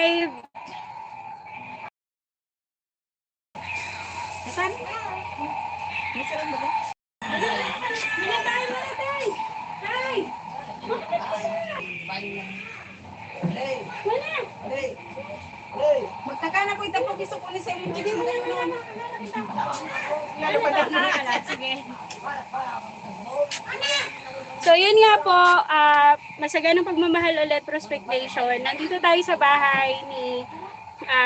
live. Saan? Nasaan ba? Magtaka na ko itapog gusto ko sa inyo. Hindi mo na. Lalo pa na. Sige. So, yun nga po, masaganang pagmamahal ulit, Prospect Nation. Nandito tayo sa bahay ni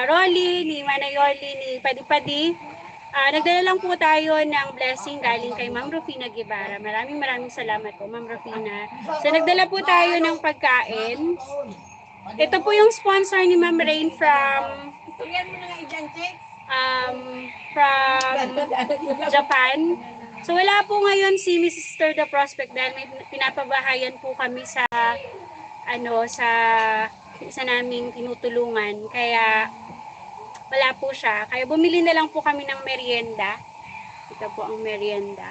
Rolly, ni Manayoli, ni Padi-Padi. Nagdala lang po tayo ng blessing galing kay Ma'am Rufina Guevara. Maraming salamat po, Ma'am Rufina. So, nagdala po tayo ng pagkain. Ito po yung sponsor ni Ma'am Rain from Japan. So wala po ngayon si Mr. The Prospect dahil may pinapabahayan po kami sa sa isa naming tinutulungan. Kaya wala po siya. Kaya bumili na lang po kami ng merienda. Ito po ang merienda.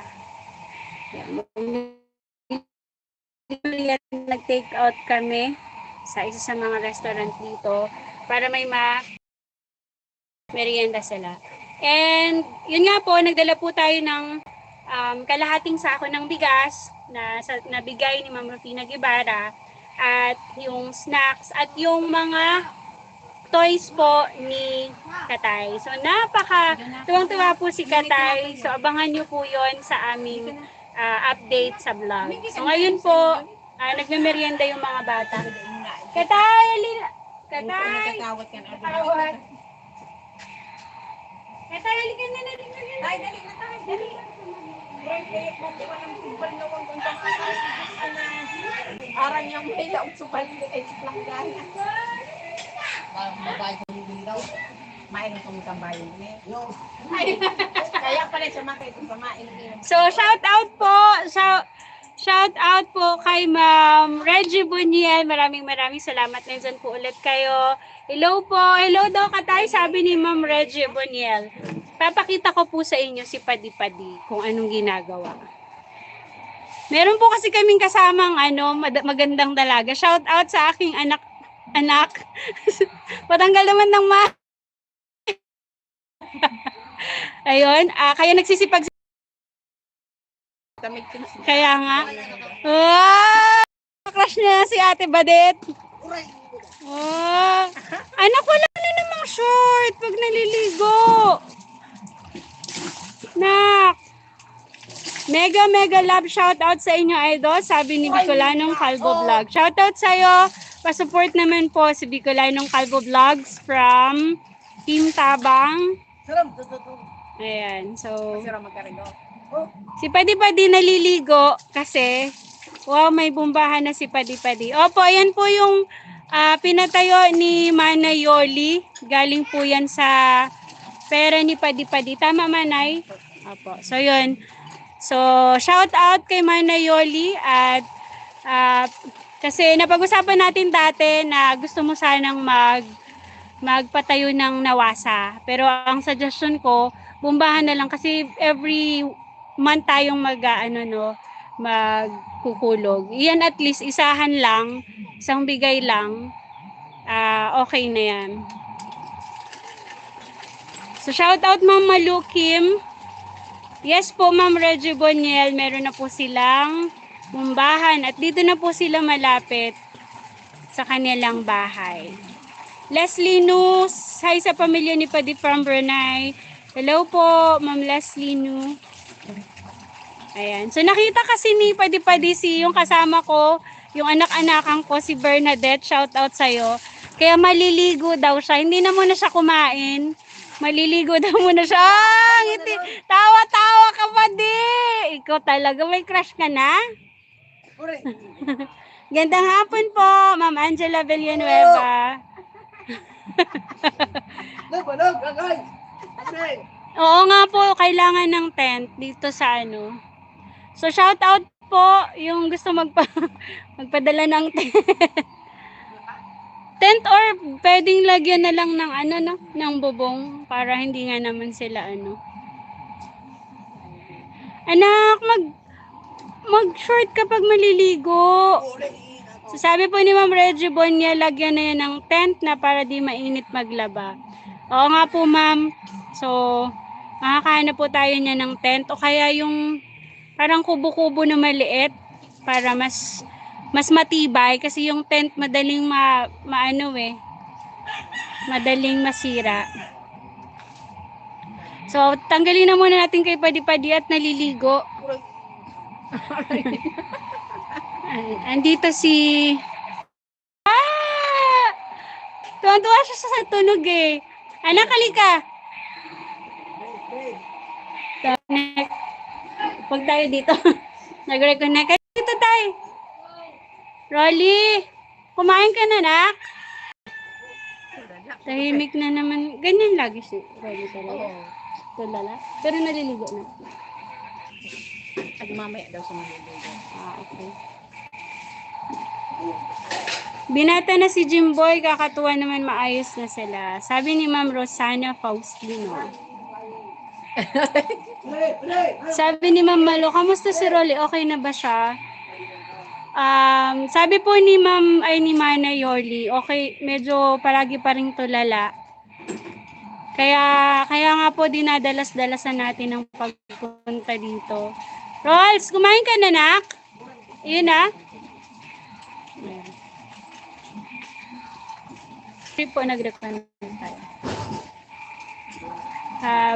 Nag-take out kami sa isa sa mga restaurant dito para may merienda sila. And yun nga po, nagdala po tayo ng kalahating sako ng bigas na nabigay ni Ma'am Rufina Guevara at yung snacks at yung mga toys po ni Katay. So tuwang-tuwa po si Katay. So abangan nyo po yon sa aming update sa vlog. So ngayon po, nagme-merienda yung mga bata. Katay! Katay! Katawat! Katay, halika na. Ay, dali na tayo. Dali na. Arang yung may laong supal ni Edith lang gaya. Mabay ko yung daw. Mayroon kong tambayan niya. Kaya pala sumakay ito sa main. So, shout out po kay Ma'am Reggie Buniel. Maraming salamat. Nandiyan po ulit kayo. Hello po. Hello daw Katay, sabi ni Ma'am Reggie Buniel. Papakita ko po sa inyo si Padi-Padi kung anong ginagawa. Meron po kasi kaming kasamang magandang dalaga. Shout out sa aking anak. Patanggal naman ng Ayun, kaya nagsisipag. Kaya nga. Crush na si Ate Badet. Anak, wala na namang short pag naliligo. Nak. Mega love shout out sa inyo idol, sabi ni Bicolanong Calvo Vlog. Shout out sa iyo. Pa-support naman po si Bicolanong Calvo Vlogs from Team Tabang. Ayan, so si Padi-Padi naliligo kasi may bumbahan na si Padi-Padi. Opo, ayan po yung pinatayo ni Manayoli. Galing po yan sa pera ni Padi-Padi. Tama, Manay? Opo. So, yun. So, shout out kay Manayoli at kasi napag-usapan natin dati na gusto mo sanang magpatayo ng nawasa. Pero ang suggestion ko, bumbahan na lang kasi every month tayong magkukulog. Iyan at least isahan lang, isang bigay lang. Okay na yan. So shout out Ma'am Malu Kim. Yes po Ma'am Reggie Boniel, meron na po silang bumbahan at dito na po sila malapit sa kanilang bahay. Leslie Nus, hi sa pamilya ni Padi from Brunei. Hello po, Ma'am Leslie Nu. Ayan. So nakita kasi ni Padi-Padi yung kasama ko, yung anak-anakan ko si Bernadette, shout out sa'yo. Kaya maliligo daw siya. Hindi na muna siya kumain. Maliligo daw muna siya. Ngiti. Tawa-tawa ka pa di. Ikaw talaga, may crush ka na? Gandang hapon po, Ma'am Angela Villanueva. Oo nga po, kailangan ng tent dito sa So shout out po yung gusto magpadala ng tent. Tent or pwedeng lagyan na lang ng ng bubong para hindi nga naman sila Anak, mag-short kapag maliligo. So sabi po ni Ma'am Reggie Bonia, lagyan na yan ng tent na para di mainit maglaba. Oo nga po ma'am. So, makakahanap po tayo niya ng tent o kaya yung parang kubo-kubo na maliit para mas matibay kasi yung tent madaling madaling masira. So, tanggalin na muna natin kay Padi-Padi at naliligo. Andito si... Tuwan-tuwa siya sa tunog eh. Anak, halika. Pag tayo dito. Nag-reconnect. Dito tayo. Rolly, kumain ka na, nak? Tahimik na naman. Ganyan lagi si Rolly talaga. Tulala. Pero naliligo na. At mamaya daw siya maliligo. Okay. Binata na si Jimboy, kakatuwa naman, maayos na sila. Sabi ni Ma'am Rosana Faustino. Sabi ni Ma'am Malo, kamusta si Rolly? Okay na ba siya? Sabi po ni Ma'am ni Mana Yorli, okay, medyo palagi pa ring tulala. Kaya nga po dinadalas-dalasan natin ang pagpunta dito. Rolls, kumain ka na, nak? Yun na. Sorry po, nag-recommend tayo.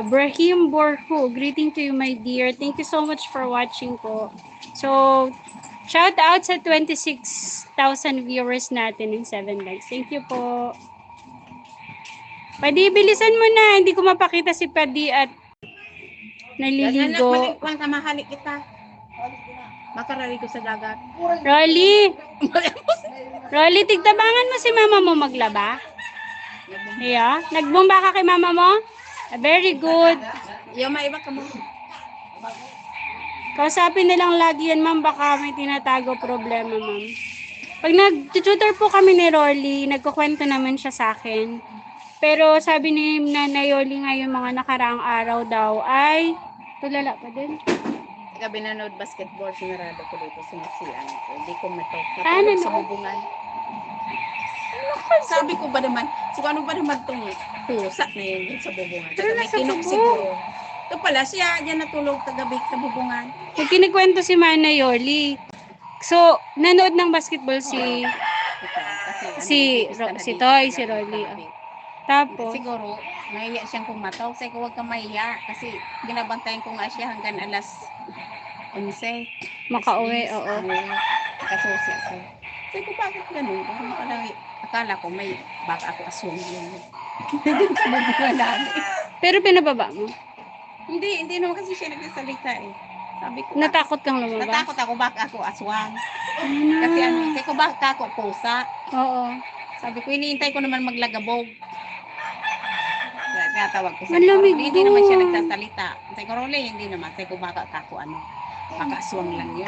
Brahim Borhu, greeting to you, my dear. Thank you so much for watching po. So, shout out sa 26,000 viewers natin in 7 likes. Thank you po. Padi, bilisan mo na. Hindi ko mapakita si Padi at naliligo. Huwag ka mahalik kita. Makarali ko sa dagat. Rolly! Rolly, tigtabangan mo si mama mo maglaba. Yeah. Nagbumba ka kay mama mo? Very good. Yung maiba ka mo. Kausapin na lang lagi yan, ma'am. Baka may tinatago problema, ma'am. Pag nag-tutor po kami ni Rolly, nagkukwento naman siya sa akin. Pero sabi ni Nanay Yoli nga yung mga nakaraang araw daw ay tulala pa din. Gabi nanood basketball, sinarado ko dito, sinasiyan ko. Hindi ko matulog Ano, sa bubungan. Sabi ko ba naman, ano ba naman itong pusa na yun sa bubungan? Pero May nasa kinok bubong. siguro. Ito pala, siya dyan natulog kagabi sa bubungan. Yung kinikwento si Mana Yoli. So, nanood ng basketball si Toy, si Rolly. Tapos, Siguro, mahiya siyang kumataw. Sabi ko, huwag kang mahiya. Kasi binabantayan ko nga siya hanggang alas 11. makauwi, oo. Kasusi ako. Sabi ko, bakit ganun? Akala ko may baka ako aswang yun. Hindi sa bubungan namin. Pero pinababa mo. Hindi naman kasi siya nagsasalita eh. Sabi ko, Natakot kang lumabas? natakot ako, baka ako aswang. Kasi sabi ko, baka ako pusa. Oo. Sabi ko, iniintay ko naman maglagabog. Natawag ko sa Malamig hindi naman siya doon. nagsasalita. Sabi ko, Rolly, hindi naman. Sabi ko, baka ako baka aswang lang yun.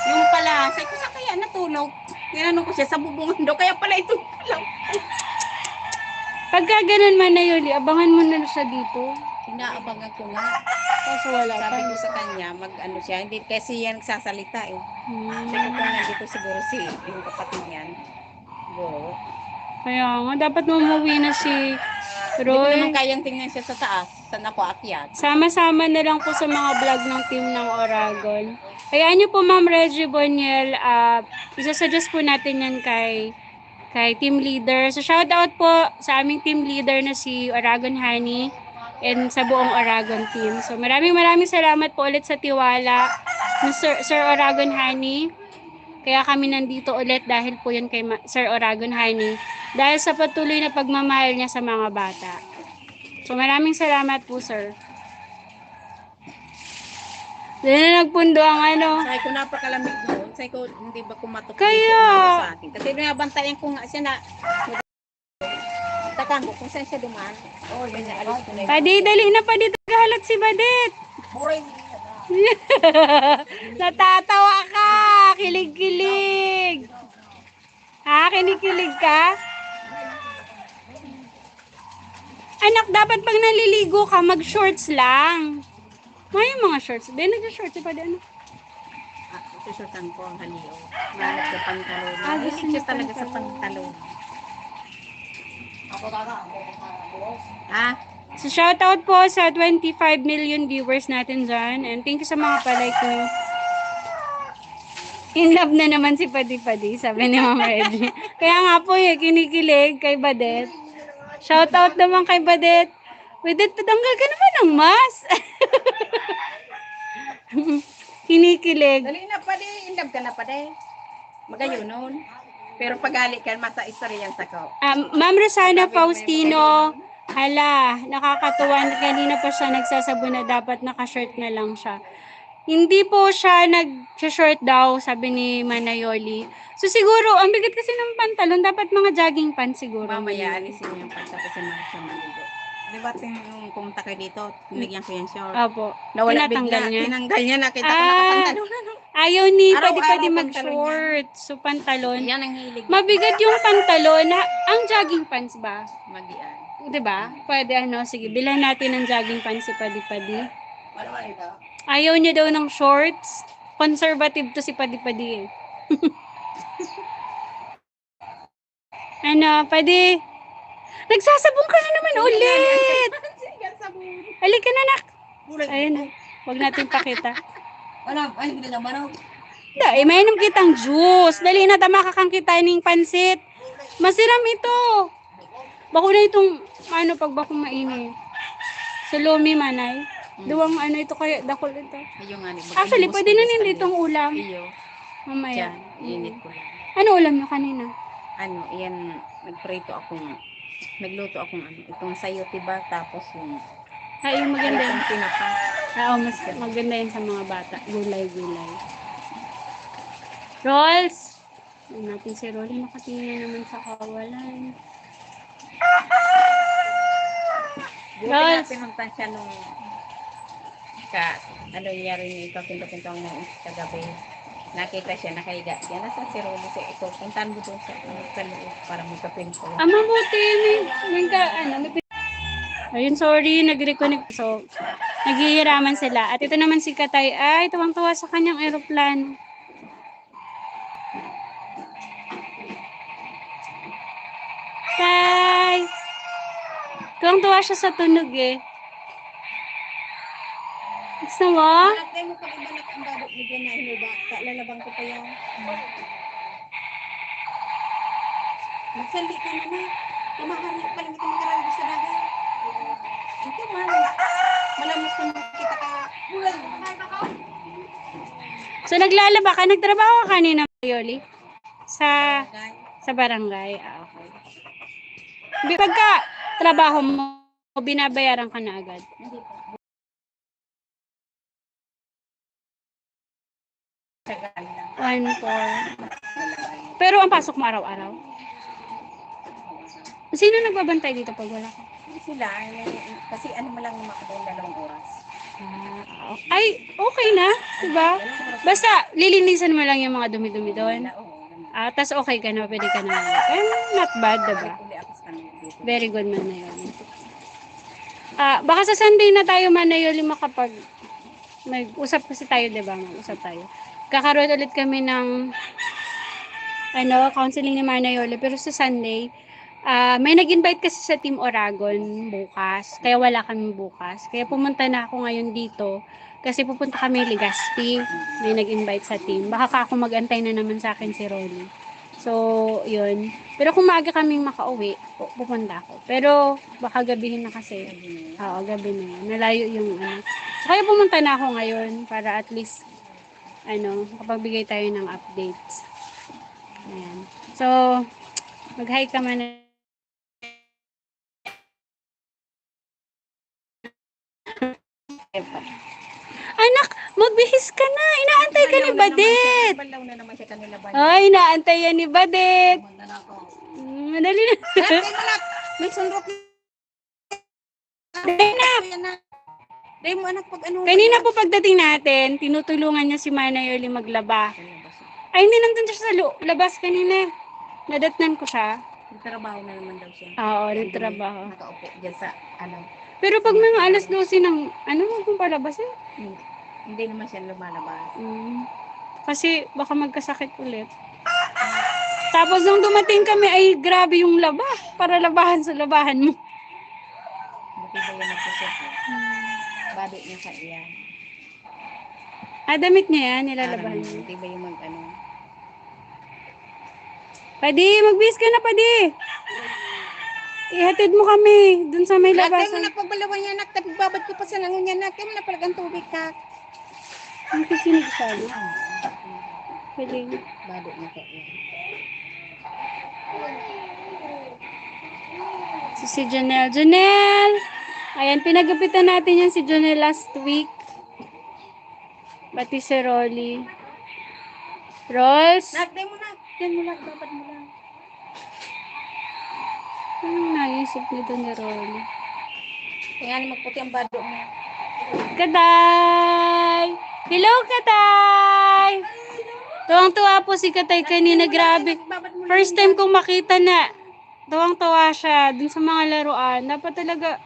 Yung pala, sabi ko, sa kaya natulog. Tinanong ko siya sa bubungan daw, kaya pala ito lang. Pagka ganun man na Yoli, abangan mo na siya dito. Inaabangan ko nga. Kasi wala pa. Sabi ko sa kanya, mag-ano siya. Hindi kasi yan nagsasalita eh. Sabi ko, kung nandito siguro yung kapatid niyan. Siguro. Kaya nga, dapat umuwi na si Hindi ko Roy. naman kayang tingnan siya sa taas. Saan ako akyat. Sama-sama na lang po sa mga vlog ng team ng Oragon. Kaya nyo po Ma'am Reggie Boniel, isasuggest po natin yan kay team leader. So shout out po sa aming team leader na si Oragon Honey and sa buong Oragon team. So maraming salamat po ulit sa tiwala ni Sir Oragon Honey. Kaya kami nandito ulit dahil po yun kay Sir Oragon Honey. Dahil sa patuloy na pagmamahal niya sa mga bata. So maraming salamat po, sir. Doon na nagpundo ang ano. Sabi ko, napakalamig doon. Sabi ko, hindi ba kumatok Kaya. dito sa atin? Kasi nabantayan ko nga siya na tatango kung saan siya dumaan. Oh, yun na, alis ko na yun. Padi, dali na pa dito. Halat si Badit. Natatawa ka. Kilig-kilig. Ha? Kinikilig ka? Anak, dapat pag naliligo ka, mag-shorts lang. May mga shorts. Di, nag-shorts pa din. susutan ko ang haliyo. Mahanap sa pantalon. Ah, gusto Mahilig niya siya talaga sa pantalon. pantalon. Ah, So, shoutout po sa 25 million viewers natin dyan. And thank you sa mga palike nyo. In love na naman si Padi-Padi, sabi ni Ma'am Reggie. Kaya nga po kinikilig kay Badet. Shoutout naman kay Badet. Badet, patanggal ka naman ng mask. Kinikilig. dali na pa di. In love ka na pa di. Magayon nun. Pero pagali ka, masa istorya yan sa ko. Ma'am Rosana Faustino, hala, nakakatuwa. Kanina pa siya nagsasabon na dapat naka-shirt na lang siya. Hindi po siya nag-short daw, sabi ni Manayoli. So siguro, ang bigat kasi ng pantalon, dapat mga jogging pants siguro. Mamaya alisin niya yung pagtapos na siya maligo. Di ba yung pumunta kayo dito, binigyan ko yung short. Opo. Nawala Tinatanggal bigla. niya? Tinanggal niya, nakita ko Ah, nakapantalon. Ayaw ni Araw-araw pwede pantalon mag-short. So pantalon. Yan ang hilig. Mabigat yung pantalon. Ang jogging pants ba? Magian. 'Di ba? Pwede sige, bilhan natin ng jogging pants si Padi-Padi. Ayaw niya daw ng shorts. Conservative to si Padi-Padi eh. Padi. Nagsasabong ka na naman ulit. Halika na, nak. Ayun na. Huwag natin pakita. Ay, hindi na manaw. Mainom kitang juice. Dali na tama kakang kita ning pansit. Masiram ito. Bako na itong, pag bako mainit. Sa lumi manay. Duwang ito kaya, dakol ito. Ayun nga, Actually, pwede na nila itong ulam. Iyo. Mamaya. Diyan, init ko lang. Ano ulam nyo kanina? Iyan, nagluto akong itong sayote ba, tapos yung Yung maganda yun. itong tinapa. Mas maganda yun sa mga bata. Gulay-gulay. Rolls! Ayun natin si Rolly. Nakatingin naman sa kawalan. Buti na pinuntan siya nung nangyari niya ikaw, pinto-pinto ng kagabi. Nakita siya, nakahiga. Yan, nasa si Rolly. Ito, puntan mo doon sa loob para magkapinto. Mabuti. Ayun, sorry. Nag-reconnect. So, naghihiraman sila. At ito naman si Katay. Ay, tuwang-tuwa sa kanyang aeroplano. Tay! Tuwang-tuwa siya sa tunog eh. Gusto mo? Malakay mo pag iba ang badot mo dyan na inuba. Lalabang ko pa yan. Magsali ka na na. Tumahari pa lang ito makarami sa dagat. Ito man. Malamos na kita ka. So, naglalaba ka. Nagtrabaho ka kanina, Yoli? Sa barangay. Okay. Pagka trabaho mo, binabayaran ka na agad. Hindi po. One for. Pero ang pasok mo araw-araw? Sino nagbabantay dito pag wala ka? Sila, kasi mo lang makabong 2 oras. Ay, okay na. Diba? Basta, lilinisan mo lang yung mga dumi-dumi doon. Tas okay ka na, pwede ka na. Not bad, diba? Very good man na yun. Baka sa Sunday na tayo man na yun mag-usap kasi tayo, diba? Mag-usap tayo. Kakaroon ulit kami ng counseling ni Manayoli. Pero sa Sunday, may nag-invite kasi sa Team Oragon bukas. Kaya wala kami bukas. Kaya pumunta na ako ngayon dito. Kasi pupunta kami Legazpi. May nag-invite sa team. Baka ako mag-antay na naman sa akin si Rolly. So, yun. Pero kung maaga kaming makauwi, pupunta ako. Pero baka gabihin na kasi. Oo, gabi na yun. Nalayo yung So, kaya pumunta na ako ngayon para at least makapagbigay tayo ng updates. Ayan. So, mag-hi ka man. Anak, magbihis ka na. Inaantay ka ni Badet. Balaw na naman siya kanila ba? Ay, inaantay yan ni Badet. Madali na. May sunrok. Dahil na. Dahil mo anak pag Kanina po pagdating natin, tinutulungan niya si Manay Oli maglaba. Ay, hindi nandun siya sa labas kanina. Nadatnan ko siya. Nagtrabaho na naman daw siya. Oo, nagtrabaho. Nakaupo dyan sa Pero pag mga alas 12 ng, huwag mong palabas eh. Hindi naman siya lumalabas. Kasi baka magkasakit ulit. Tapos nung dumating kami ay grabe yung laba. Para labahan sa labahan mo. Buti ba yung nagsusot eh. Bado niya sa iyan. Damit niya yan, nilalabahan niya. Buti ba yung mag-ano. Padi, magbihis ka na, Padi. Ihatid mo kami dun sa may Lahat mo labasan. na pagbalawan niya, nak. Tapigbabad ko pa sa nangon niya, nak. Kaya mo na palagang tubig, nak. Ang kisinig sabi. Pwede. Bado niya sa iyan. Si Janelle. Janelle! Ayan, pinagupitan natin yan si Janelle last week. Pati si Rolly. Rolls? Nak, mo na. Yan mo lang, babad mo lang. Anong naisip nito ni Rolly? Kaya ni magputi ang bado mo. Katay! Hello, Katay! Tuwang-tuwa po si Katay kanina. Grabe. First time kong makita na tuwang-tuwa siya dun sa mga laruan. Dapat talaga,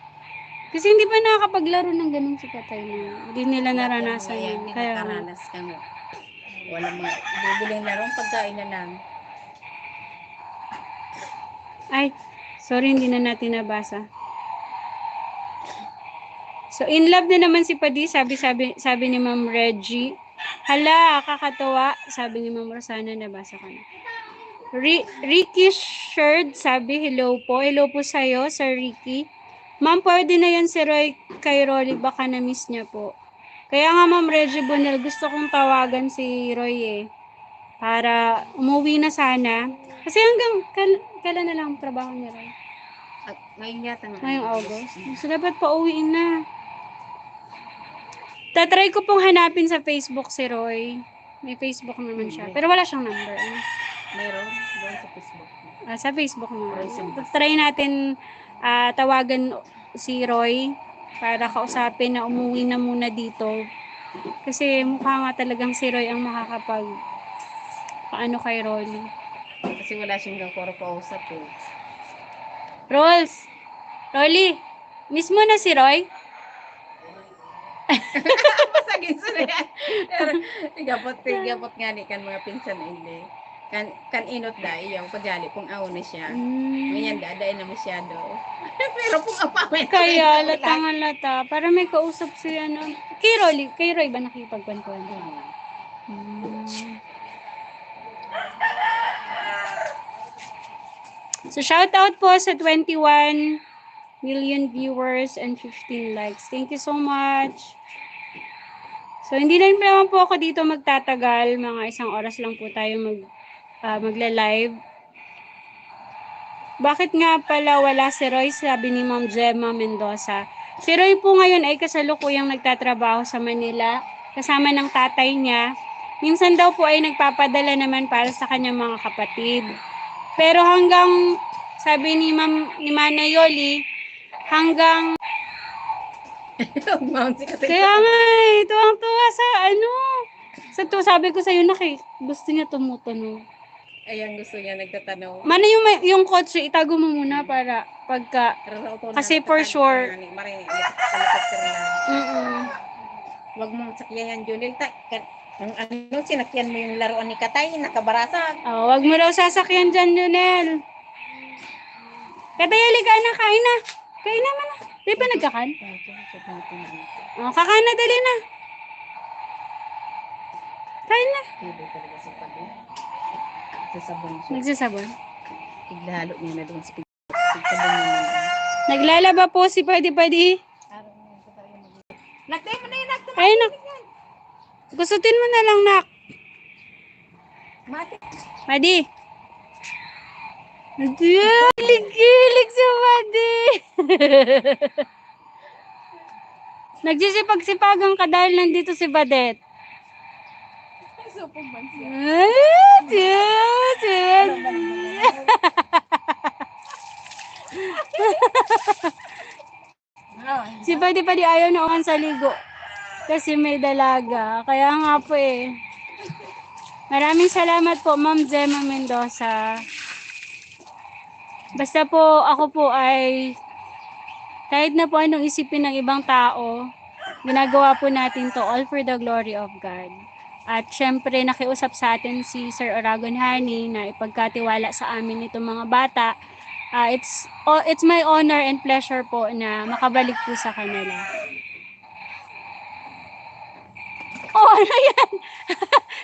kasi hindi pa nakakapaglaro ng ganun si Katay na. Hindi nila naranasan yun. Hindi Kaya, nakaranas ka mo. Walang mga bibiling larong pagkain na lang. ay, sorry, hindi na natin nabasa. So, in love na naman si Padi, sabi ni Ma'am Reggie. Hala, kakatawa, sabi ni Ma'am Rosana, nabasa ko na. Ricky Sherd, sabi, hello po. Hello po sa'yo, Sir Ricky. Ma'am, pwede na yan si Roy kay Rolly, baka na-miss niya po. Kaya nga, Ma'am Reggie Bonel, gusto kong tawagan si Roy para umuwi na sana. Kasi hanggang, kailan na lang ang trabaho ni Roy? Ngayon yata nga. Ngayong August. So, dapat pauwiin na. Tatry ko pong hanapin sa Facebook si Roy. May Facebook naman siya. Pero wala siyang number. Mayroon doon sa Facebook. Sa Facebook naman. Try natin tawagan si Roy para kausapin na umuwi na muna dito. Kasi mukha nga talagang si Roy ang makakapag paano kay Rolly. Kasi wala siyang kausap eh. Rolly, miss mo na si Roy? Sagin sa yan. Gapot nga ni kan mga pinsan na hindi. Kan inot da iyang pagjali kung aon na siya. Ngayon daday na masyado. Pero kung apawin. Kaya latangan lata. Para may kausap si ano. Kay Roy ba nakipagkwentuhan? So shout out po sa 21 million viewers and 15 likes. Thank you so much. So, hindi na naman po ako dito magtatagal. Mga 1 oras lang po tayo magla-live. Bakit nga pala wala si Roy? Sabi ni Ma'am Gemma Mendoza. Si Roy po ngayon ay kasalukuyang nagtatrabaho sa Manila. Kasama ng tatay niya. Minsan daw po ay nagpapadala naman para sa kanyang mga kapatid. Pero hanggang, sabi ni Mana Yoli, hanggang kaya nga tuwang-tuwa sa sabi ko sa'yo gusto niya tumutunog. Ayan, gusto niya nagtatanong. Mana yung kotse, itago mo muna para pagka, kasi for sure. Wag mong sakyan yan, Junil. Sinakyan mo yung laruan ni Katay, nakabarasa. Wag mo daw sasakyan dyan, Junel. Katay, halika na, kain na. Kain naman na. Di ba nagkakan? Kakan na, dali na. Kain na. Nagsasabon. Iglalo niya na doon sa pagkabon niya na. Naglalaba po si Pwede. Naktay mo na yun, nak. Ay, nak. Gustutin mo na lang, nak. Mati. Pwede. Gilig si Pwede. Nagsisipag-sipagan ka dahil nandito si Badet. Supong man siya. Si Pwede ayaw na uwan sa ligo. Kasi may dalaga. Kaya nga po Maraming salamat po, Ma'am Gemma Mendoza. Basta po, ako po ay kahit na po anong isipin ng ibang tao, ginagawa po natin to all for the glory of God. At syempre nakiusap sa atin si Sir Oragon Honey na ipagkatiwala sa amin itong mga bata. It's my honor and pleasure po na makabalik po sa kanila. Oh, ano yan?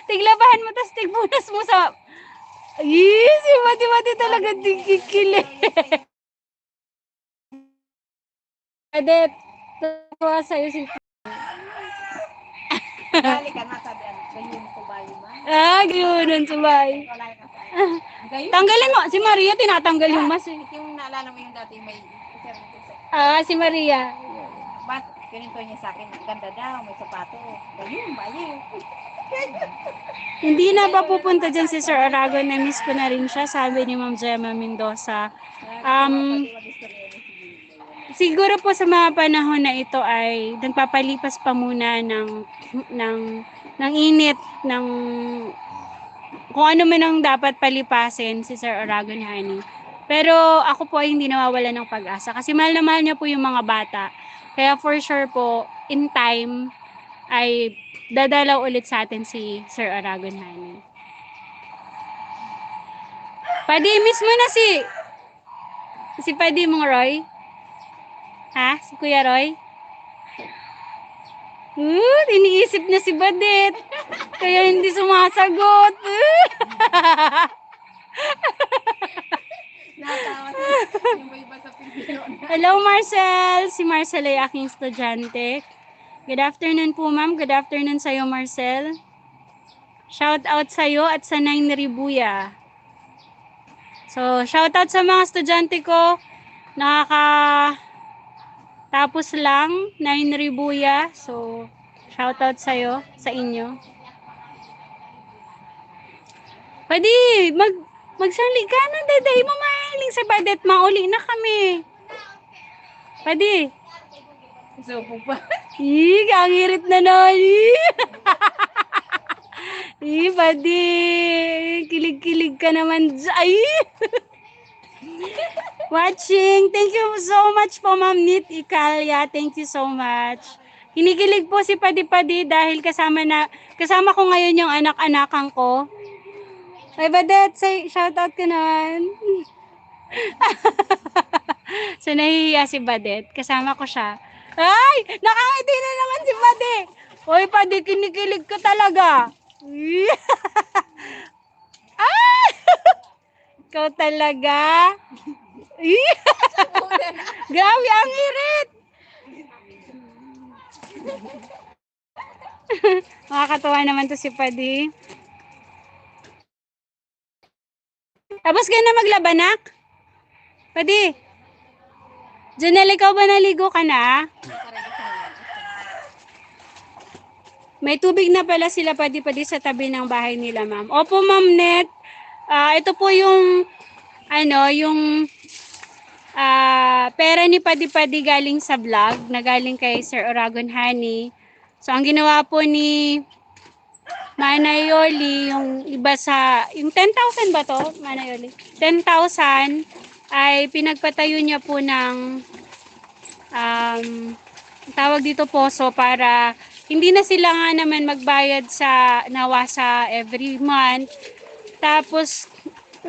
Tiglabahan mo, tas tigbunas mo sa... Yes, si Mati-Mati talaga tigikili. Adet, tuwa sa'yo si... Balik ka na sabi, ganyan ko ba yun ba? Ganoon, sabay. Wala ka pa. Tanggalin mo, si Maria tinatanggal yung mas. Yung naalala mo yung dati may Si Maria. ba't ganito niya sa akin, ang ganda daw, may sapato. Ayun, bayo. Hindi na ba pupunta dyan si Sir Aragon? Na-miss ko na rin siya, sabi ni Ma'am Gemma Mendoza. Siguro po sa mga panahon na ito ay nagpapalipas pa muna ng init, ng kung ano man ang dapat palipasin si Sir Aragon Honey. Pero ako po ay hindi nawawala ng pag-asa kasi mahal na mahal niya po yung mga bata. Kaya for sure po, in time, ay dadalaw ulit sa atin si Sir Aragon Honey. Pwede, miss mo na si Pwede mong Roy? Ha? Si Kuya Roy? Iniisip niya si Badet. Kaya hindi sumasagot. Natawa yung may iba sa Pilipino. Hello, Marcel. Si Marcel ay aking estudyante. Good afternoon po, ma'am. Good afternoon sa'yo, Marcel. Shout out sa'yo at sa 9 Ribuya. So, shout out sa mga estudyante ko. Tapos lang, 9 Ribuya. So, shout out sa'yo, sa inyo. Pwede, magsali ka na, daday mo mahiling sa Badet. Mauli na kami. Pwede. So, pupa. Kangirit na nun. Pwede. Kilig-kilig ka naman. Ay! Watching. Thank you so much po, Ma'am Nit Ikalia. Thank you so much. Kinikilig po si Padi-Padi dahil kasama ko ngayon yung anak-anakan ko. Ay, Badet, shout out ka naman. So, nahihiya si Badet. Kasama ko siya. Ay! Nakangiti na naman si Padi. Hoy, Padi, kinikilig ka talaga. Ah! Ikaw talaga. Grabe, ang hirit. Makakatawa naman to si Padi. Tapos ka na maglabanak? Padi. Janelle, ikaw ba naligo ka na? May tubig na pala sila Padi-Padi sa tabi ng bahay nila, ma'am. Opo, Ma'am Net. Ito po yung pera ni Padi-Padi galing sa vlog na galing kay Sir Oragon Honey. So, ang ginawa po ni Manayoli, yung 10,000 ba to, Manayoli? 10,000 ay pinagpatayo niya po ng tawag dito poso para hindi na sila nga naman magbayad sa nawasa every month. Tapos,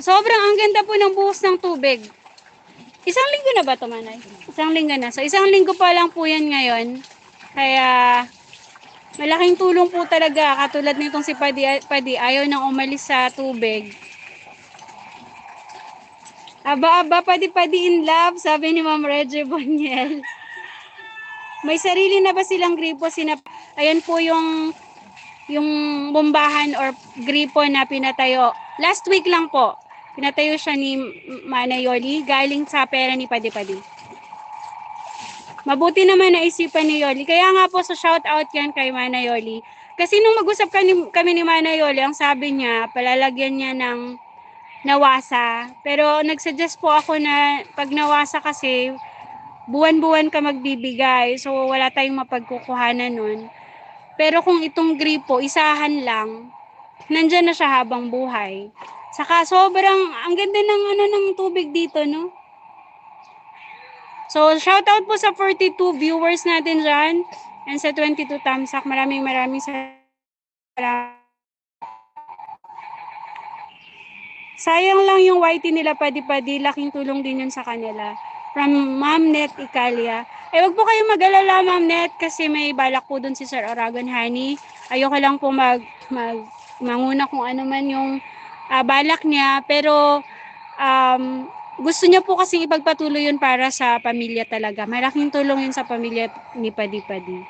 sobrang ang ganda po ng buhos ng tubig. Isang linggo na ba ito, Manay? Isang linggo na. So, isang linggo pa lang po yan ngayon. Kaya, malaking tulong po talaga. Katulad nitong si Padi, ayaw nang umalis sa tubig. Aba, Padi-Padi in love, sabi ni Ma'am Reggie Boniel. May sarili na ba silang gripo? Ayan po yung bombahan or gripo na pinatayo. Last week lang po, pinatayo siya ni Manayoli galing sa pera ni Padi-Padi. Mabuti naman naisipan ni Yoli. Kaya nga po sa shout out yan kay Manayoli. Kasi nung mag-usap kami ni Manayoli, ang sabi niya, palalagyan niya ng nawasa. Pero nagsuggest po ako na pag nawasa kasi, buwan-buwan ka magbibigay. So, wala tayong mapagkukuhanan nun. Pero kung itong gripo, isahan lang, nandyan na siya habang buhay. Saka sobrang, ang ganda ng tubig dito, no? So, shout out po sa 42 viewers natin dyan and sa 22 thumbs up. Maraming salamat. Sayang lang yung YT nila padi-padi, laking tulong din yun sa kanila. From Ma'am Net Icalia. Ay, wag po kayong mag-alala, Ma'am Net, kasi may balak po dun si Sir Oragon Honey. Ayoko lang po manguna kung ano man yung balak niya, pero gusto niya po kasing ipagpatuloy yun para sa pamilya talaga. Malaking tulong yun sa pamilya ni Padi-Padi.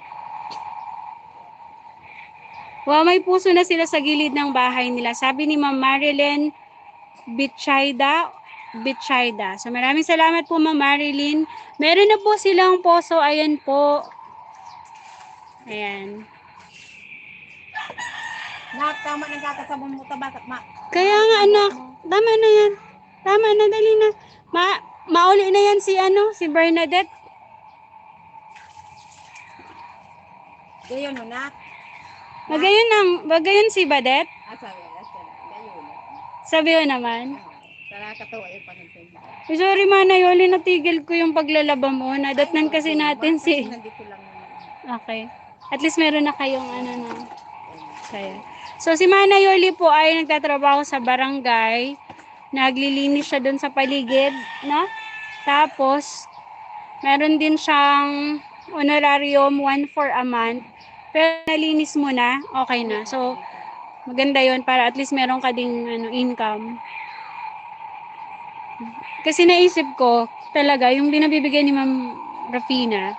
Wow, may puso na sila sa gilid ng bahay nila. Sabi ni Ma'am Marilyn Bitchayda. So maraming salamat po, Ma'am Marilyn. Meron na po silang poso. Ayan po. Ayan. Tama ng kakasabong mo tabak. Kaya nga anak, tama na yan. Tama na, dali na. Mauli na yan si Bernadette. Gayon mo na. Bagayon si Badet. Sabi, gayon. Sabi ko naman. Nakakatawa yung pagkakas. Sorry Mana Yoli, natigil ko yung paglalaba mo. Nadatnan kasi natin si... Nandito lang naman. Okay. At least meron na kayong ano na. Kaya. So si Mana Yoli po ay nagtatrabaho sa barangay. Naglilinis siya doon sa paligid, no? Tapos meron din siyang honorarium 1 for a month. Pero nalinis mo na, okay na. So maganda 'yon para at least meron ka ding income. Kasi naisip ko talaga yung binabibigay ni Ma'am Rafina,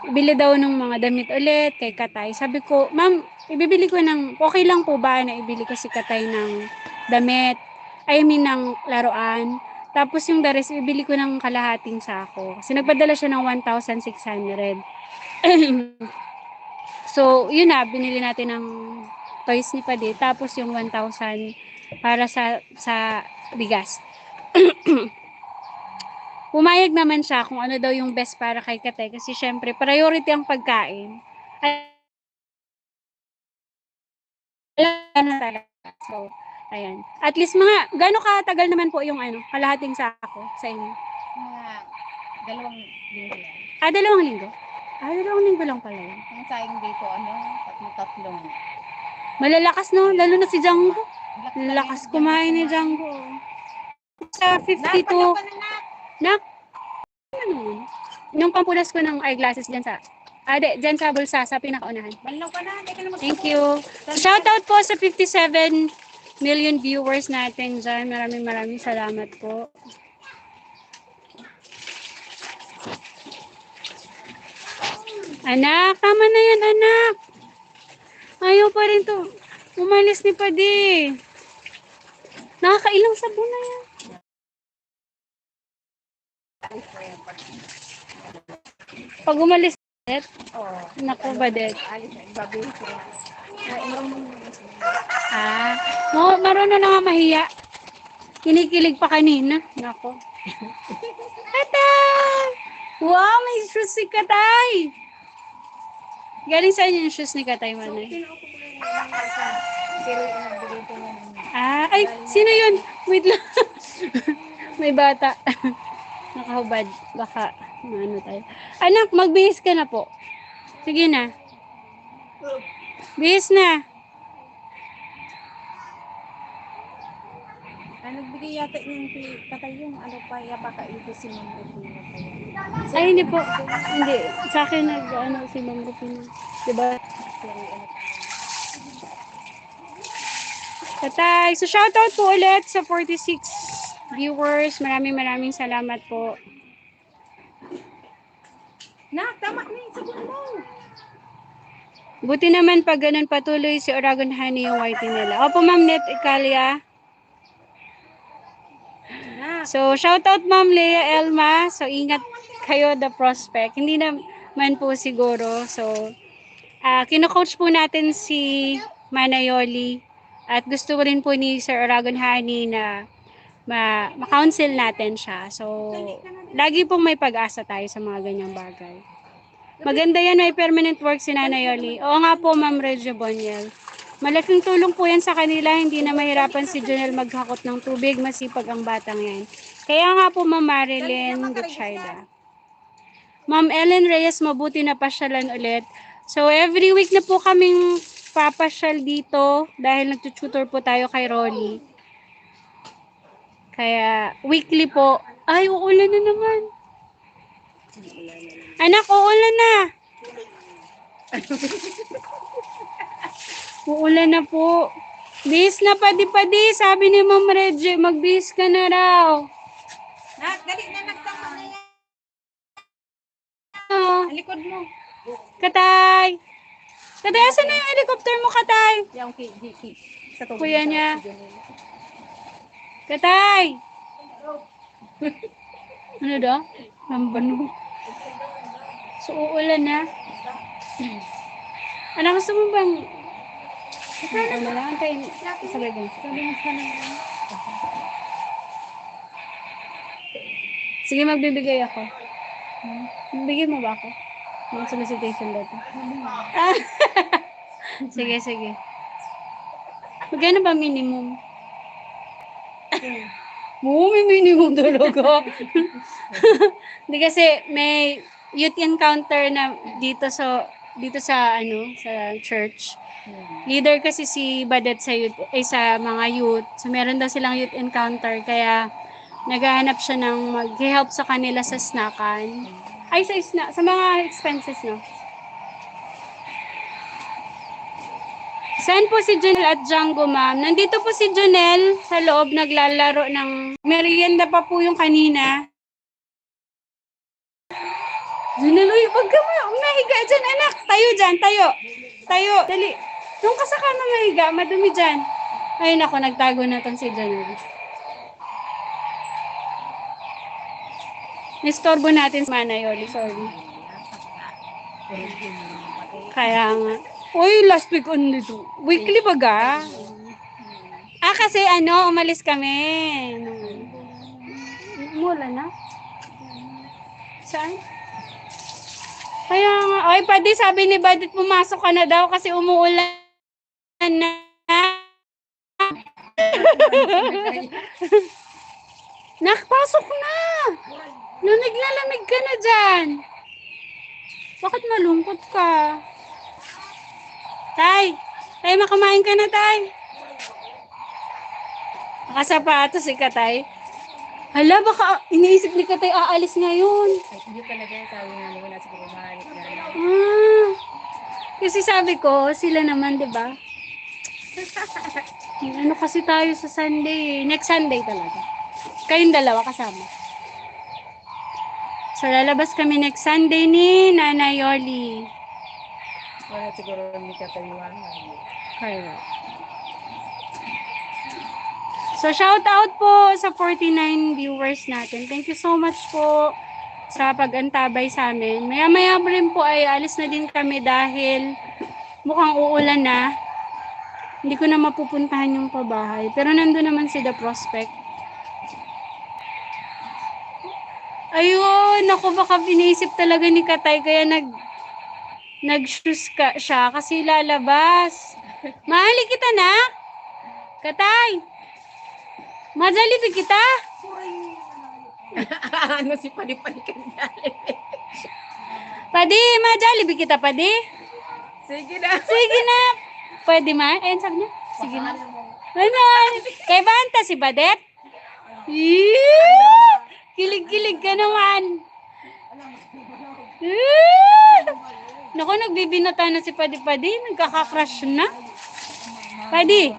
bili daw ng mga damit ulit kay Katay. Sabi ko, Ma'am, ibibili ko okay lang po ba na ibili ko si Katay ng damit? I mean ng laruan. Tapos yung the rest, ibili ko ng kalahating sako. Kasi nagpadala siya ng 1,600. So, yun na, binili natin ng toys ni Padi. Tapos yung 1,000 para sa bigas. Pumayag naman siya kung ano daw yung best para kay Katay. Kasi syempre, priority ang pagkain. So, ayan. At least gaano katagal naman po yung kalahating sako sa inyo? Mga 2 linggo lang. 2 linggo? 2 linggo lang pala yun. Ang sayang dito, tatlong. Malalakas no, lalo na si Django. Lakas kumain ni Django. Sa 52. Nak? Ano? Yung pampunas ko ng eyeglasses dyan dyan sa bulsa, sa pinakaunahan. Thank you. Shoutout po sa 57 million viewers natin dyan. Maraming salamat po. Anak, tama na yan, anak. Ayaw pa rin to. Umalis ni Padi. Nakakailang sabon na yan. Pag umalis ulit, naku Badet. Marunong na nga mahiya. Kinikilig pa kanina. Naku. Katay! Wow, may shoes si Katay! Galing saan yung shoes ni Katay, Manay? Ay, sino yun? Wait lang. May bata. Nakahubad. Baka, tayo. Anak, magbihis ka na po. Sige na. Bihis na. Nagbigay yata yung Katay yung baka ito si Ma'am Rufina. Ay, hindi po. Hindi. Sa akin si Ma'am Rufina. Diba? Katay. So, shoutout po ulit sa 46 viewers. Maraming salamat po. Tama na yung sabon mo. Buti naman pag ganun patuloy si Oragon Honey yung white nila. Opo, Ma'am Net Icalia. So, shoutout Ma'am Lea Elma. So, ingat kayo the prospect. Hindi naman po siguro. So, kino-coach po natin si Manayoli. At gusto rin po ni Sir Oragon Honey na ma-counsel natin siya. So, lagi pong may pag-asa tayo sa mga ganyang bagay. Maganda yan, may permanent work si Nanay Yoli. Oo nga po, Ma'am Regio Boniel. Malaking tulong po yan sa kanila. Hindi na mahirapan si Jonel maghakot ng tubig. Masipag ang batang yan. Kaya nga po, Ma'am Marilyn Gutschida. Ma'am Ellen Reyes, mabuti na pasyalan ulit. So, every week na po kaming papasyal dito dahil nagtututor po tayo kay Rolly. Kaya weekly po. Ay, uulan na naman. Anak, uulan na. Uulan na po. Bis na padi-padi. Sabi ni Ma'am Reggie, magbihis ka na raw. Nak, dali na nagtama na yan. Oh, Ang likod mo. Katay. Katay, asan na yung helicopter mo, Katay? Yung ki. Sa tubig. Kuya niya. Katay. Ano daw? Lambano. So, uulan na. Anak, gusto mo bang... Ano lang tayo? Sabay ko. Sige, magbibigay ako. Bigyan mo ba ako? Mga solicitation letter. Ah. Sige, sige. Magkano ba minimum? May minimum talaga. Hindi kasi may youth encounter na dito sa church. Leader kasi si Badet sa youth, sa mga youth. So meron daw silang youth encounter kaya naghahanap siya ng mag-help sa kanila sa snackan. Ay, sa mga expenses, no? Saan po si Jonel at Django, ma'am? Nandito po si Jonel sa loob, naglalaro ng merienda pa po yung kanina. Jonel, uy, wag ka mahiga dyan, anak. Tayo dyan, tayo. Tayo, dali. Nung ka na mahiga, madumi dyan. Ay, nako, nagtago na tong si Jonel. Nistorbo natin si Manay, Oli, sorry. Kaya nga. Uy, last week on dito. Weekly ba ga? Kasi umalis kami. Mula na? Saan? Kaya nga. Ay, pwede sabi ni Badit, pumasok ka na daw kasi umuulan na. Nakapasok na. Lamig na lamig ka na dyan. Bakit malungkot ka? Tay, makamain ka na, Tay. Nakasapatos si Katay. Hala, baka iniisip ni Katay aalis ngayon. Ay, hindi talaga yung sabi nga wala sa pagmamahal. Kasi sabi ko, sila naman, di ba? Ano kasi tayo sa Sunday. Next Sunday talaga. Kayong dalawa kasama. So, lalabas kami next Sunday ni Nanay Yoli. Wala siguro hindi ka tayuangan. Kaya. So, shout out po sa 49 viewers natin. Thank you so much po sa pag-antabay sa amin. Maya-maya rin po ay alis na din kami dahil mukhang uulan na. Hindi ko na mapupuntahan yung pabahay. Pero nandun naman si The Prospect. Ayun, ako baka pinaisip talaga ni Katay kaya nag-shoes siya kasi lalabas. Mahali kita na? Katay, majalibi kita? Ano si Padi-Padi ka Jollibee? Padi, majalibi kita, Padi? Sige na. Sige na. Pwede ma? Ayun, sabi niya. Sige na. Ano? Kay Banta si Badet? Kilig-kilig ka naman. Naku, nagbibinata na si Padi-Padi. Nagkaka-crush na. Padi.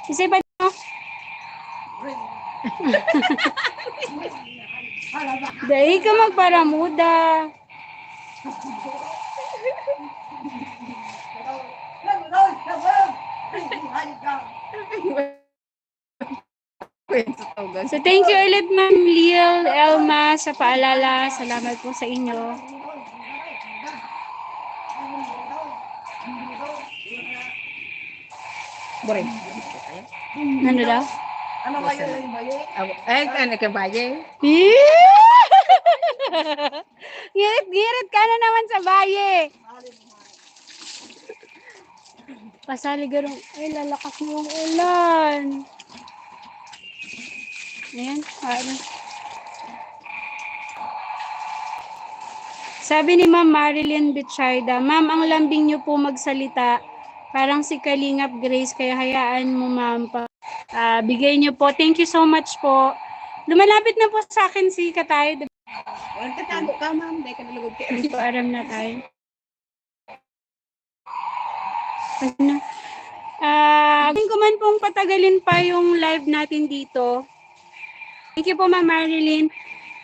Isay Padi mo. Dahil ka magparamuda. So thank you ulit Ma'am Lil, Elma sa paalala. Salamat po sa inyo. Boring. Ano daw? Ano ba yung baye? Ay, ano ka baye? Girit-girit ka na naman sa baye. Pasali garong, ay lalakas mo yung ulan. Ayan, Sabi ni Ma'am Marilyn Bichayda, Ma'am, ang lambing niyo po magsalita. Parang si Kalingap Grace, kaya hayaan mo, Ma'am. Bigay niyo po. Thank you so much po. Lumalapit na po sa akin si Katay. Huwag tatago ka, ma'am. Dahil ka nalugod ka. Hindi po aram na tayo. Ano? Ko man pong patagalin pa yung live natin dito. Thank you po, Ma'am Marilyn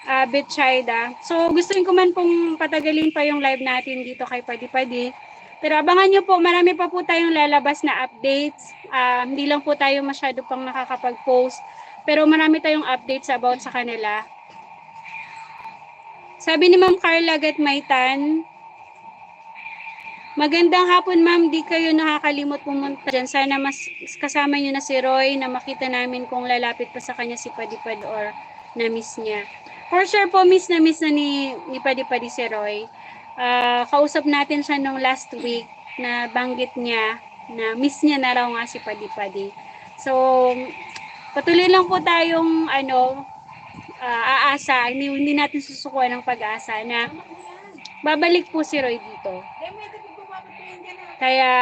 Betchayda. So, gusto ko man pong patagalin pa yung live natin dito kay Padi Padi. Pero abangan nyo po, marami pa po tayong lalabas na updates. Hindi lang po tayo masyado pang nakakapag-post. Pero marami tayong updates about sa kanila. Sabi ni Ma'am Carla Gatmaytan, magandang hapon, Ma'am. Di kayo nakakalimot pumunta dyan. Sana mas kasama nyo na si Roy na makita namin kung lalapit pa sa kanya si Padipad or na-miss niya. For sure po, miss na ni Padipadi si Roy. Kausap natin siya nung last week na banggit niya na miss niya na raw nga si Padipadi. So, patuloy lang po tayong aasa, hindi natin susukuan ng pag-asa na babalik po si Roy dito. Kaya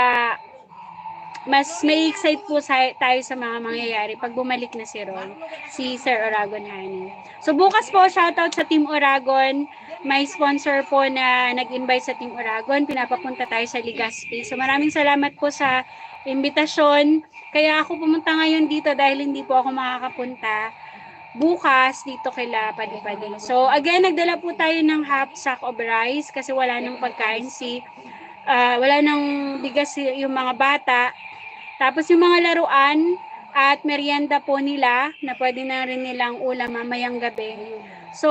mas may excite po tayo sa mga mangyayari pag bumalik na si Roy, si Sir Oragon Honey. So bukas po, shoutout sa Team Oragon. May sponsor po na nag-invite sa Team Oragon. Pinapapunta tayo sa Legazpi. So maraming salamat po sa imbitasyon. Kaya ako pumunta ngayon dito dahil hindi po ako makakapunta bukas dito kila Padi-Padi. So again, nagdala po tayo ng half sack of rice kasi wala nang pagkain wala nang bigas yung mga bata. Tapos yung mga laruan at merienda po nila na pwede na rin nilang ulam mamayang gabi. So,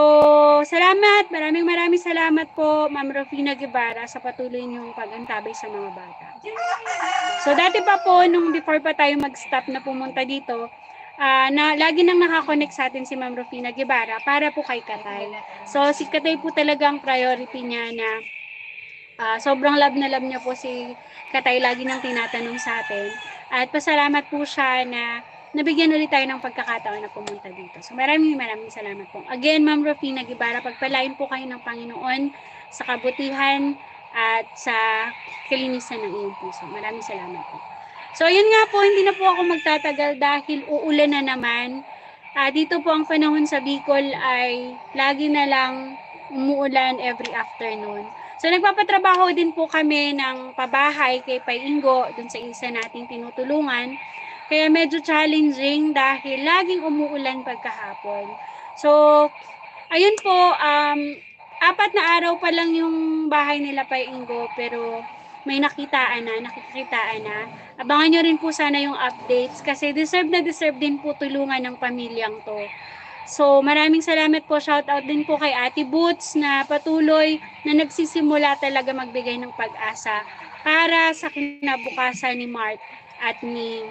salamat. Maraming salamat po, Ma'am Rufina Guevara, sa patuloy niyong pag-antabay sa mga bata. So, dati pa po, nung before pa tayo mag-stop na pumunta dito, na lagi nang nakakonect sa atin si Ma'am Rufina Guevara para po kay Katay. So, si Katay po talagang priority niya na sobrang love na love niya po si Katay, lagi nang tinatanong sa atin. At pasalamat po siya na nabigyan ulit tayo ng pagkakataon na pumunta dito. So maraming salamat po. Again, Ma'am Rufina Guevara, pagpalain po kayo ng Panginoon sa kabutihan at sa kalinisan ng iyong puso. Maraming salamat po. So yun nga po, hindi na po ako magtatagal dahil uulan na naman. Dito po ang panahon sa Bicol ay lagi na lang umuulan every afternoon. So nagpapatrabaho din po kami ng pabahay kay Pai Ingo dun sa isa nating tinutulungan. Kaya medyo challenging dahil laging umuulan pagkahapon. So ayun po, 4 na araw pa lang yung bahay nila Pai Ingo pero may nakikitaan na. Abangan nyo rin po sana yung updates kasi deserve din po tulungan ng pamilyang to. So, maraming salamat po. Shout out din po kay Ate Boots na patuloy na nagsisimula talaga magbigay ng pag-asa para sa kinabukasan ni Mark at ni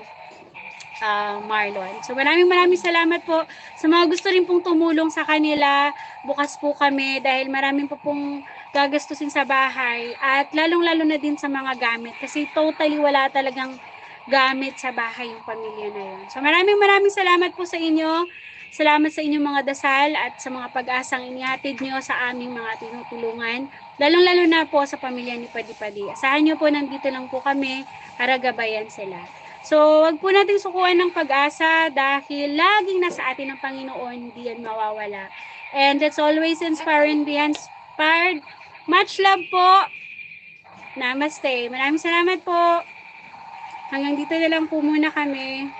Marlon. So, maraming salamat po sa mga gusto rin pong tumulong sa kanila. Bukas po kami dahil maraming po pong gagastusin sa bahay at lalong-lalo na din sa mga gamit kasi totally wala talagang gamit sa bahay yung pamilya na yun. So, maraming salamat po sa inyo. Salamat sa inyong mga dasal at sa mga pag-asang inihatid nyo sa aming mga tinutulungan. Lalong-lalo na po sa pamilya ni Padi-Padi. Asahan nyo po, nandito lang po kami para gabayan sila. So, wag po natin sukuan ng pag-asa dahil laging nasa atin ang Panginoon, hindi yan mawawala. And let's always inspire and be inspired. Much love po. Namaste. Maraming salamat po. Hanggang dito na lang po muna kami.